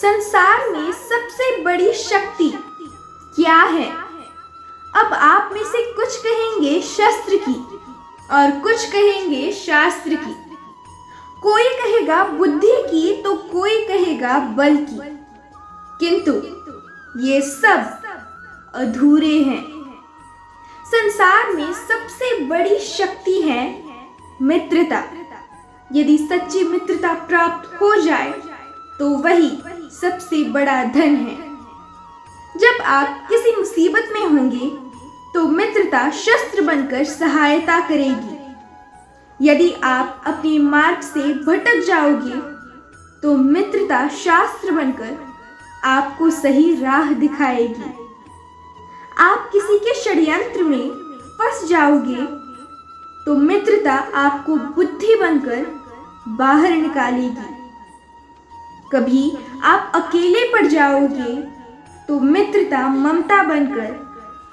संसार में सबसे बड़ी शक्ति क्या है? अब आप में से कुछ कहेंगे शस्त्र की और कुछ कहेंगे शास्त्र की, कोई कहेगा बुद्धि की तो कोई कहेगा बल की, किंतु ये सब अधूरे हैं। संसार में सबसे बड़ी शक्ति है मित्रता। यदि सच्ची मित्रता प्राप्त हो जाए तो वही सबसे बड़ा धन है। जब आप किसी मुसीबत में होंगे तो मित्रता शस्त्र बनकर सहायता करेगी। यदि आप अपने मार्ग से भटक जाओगे तो मित्रता शास्त्र बनकर आपको सही राह दिखाएगी। आप किसी के षड्यंत्र में फंस जाओगे तो मित्रता आपको बुद्धि बनकर बाहर निकालेगी। कभी आप अकेले पड़ जाओगे तो मित्रता ममता बनकर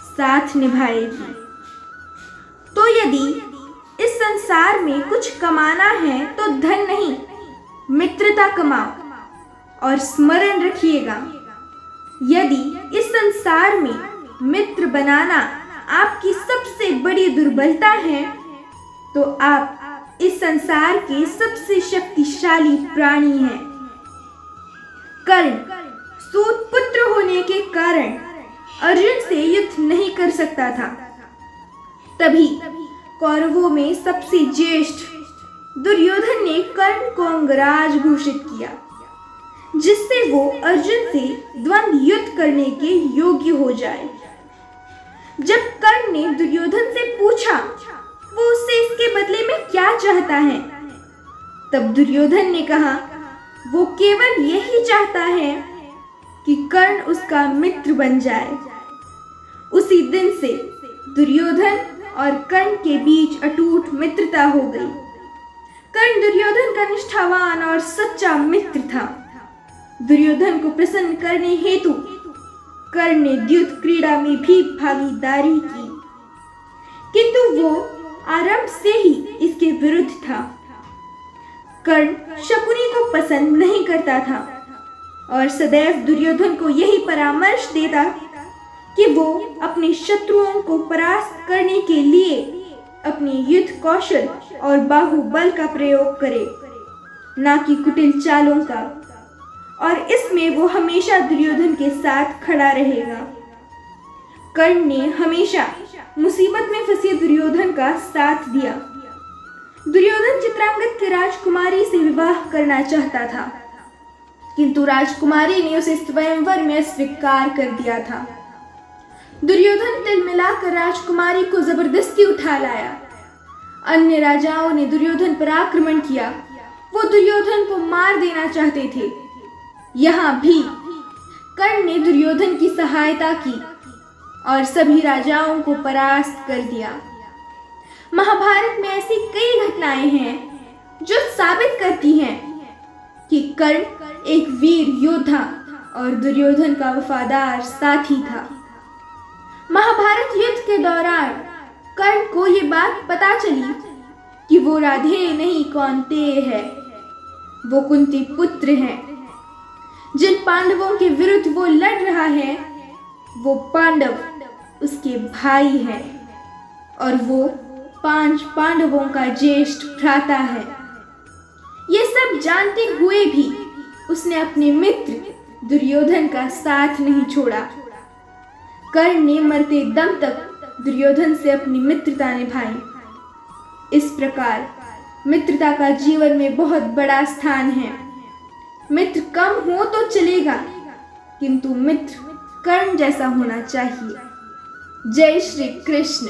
साथ निभाएगी। तो यदि इस संसार में कुछ कमाना है तो धन नहीं, मित्रता कमाओ। और स्मरण रखिएगा, यदि इस संसार में मित्र बनाना आपकी सबसे बड़ी दुर्बलता है तो आप इस संसार के सबसे शक्तिशाली प्राणी हैं। कर्ण सूत पुत्र होने के कारण अर्जुन से युद्ध नहीं कर सकता था। तभी कौरवों में सबसे ज्येष्ठ दुर्योधन ने कर्ण को अंगराज घोषित किया, जिससे वो अर्जुन से द्वंद्व युद्ध करने के योग्य हो जाए। जब कर्ण ने दुर्योधन से पूछा वो उससे इसके बदले में क्या चाहता है, तब दुर्योधन ने कहा वो केवल यही चाहता है कि कर्ण उसका मित्र बन जाए। उसी दिन से दुर्योधन और कर्ण के बीच अटूट मित्रता हो गई। कर्ण दुर्योधन का निष्ठावान और सच्चा मित्र था। दुर्योधन को प्रसन्न करने हेतु कर्ण ने द्युत क्रीड़ा में भी भागीदारी की, किंतु वो आरंभ से ही इसके विरुद्ध था। कर्ण शकुनी को पसंद नहीं करता था और सदैव दुर्योधन को यही परामर्श देता कि वो अपने शत्रुओं को परास्त करने के लिए अपने युद्ध कौशल और बाहुबल का प्रयोग करे, ना कि कुटिल चालों का। और इसमें वो हमेशा दुर्योधन के साथ खड़ा रहेगा। कर्ण ने हमेशा मुसीबत में फंसे दुर्योधन का साथ दिया। दुर्योधन चित्रांगद की राजकुमारी से विवाह करना चाहता था, किंतु राजकुमारी ने उसे स्वयंवर में स्वीकार कर दिया था। दुर्योधन तिल मिलाकर राजकुमारी को जबरदस्ती उठा लाया। अन्य राजाओं ने दुर्योधन पर आक्रमण किया। वो दुर्योधन को मार देना चाहते थे। यहाँ भी कर्ण ने दुर्योधन की सहायता की और सभी राजाओं को परास्त कर दिया। महाभारत में ऐसी कई घटनाएं हैं जो साबित करती हैं कि कर्ण एक वीर योद्धा और दुर्योधन का वफादार साथी था। महाभारत युद्ध के दौरान कर्ण को ये बात पता चली कि वो राधे नहीं कौंतेय है, वो कुंती पुत्र हैं। जिन पांडवों के विरुद्ध वो लड़ रहा है वो पांडव उसके भाई हैं और वो 5 पांडवों का ज्येष्ठ भ्राता है। ये सब जानते हुए भी उसने अपने मित्र दुर्योधन का साथ नहीं छोड़ा। कर्ण ने मरते दम तक दुर्योधन से अपनी मित्रता निभाई। इस प्रकार मित्रता का जीवन में बहुत बड़ा स्थान है। मित्र कम हो तो चलेगा, किंतु मित्र कर्ण जैसा होना चाहिए। जय श्री कृष्ण।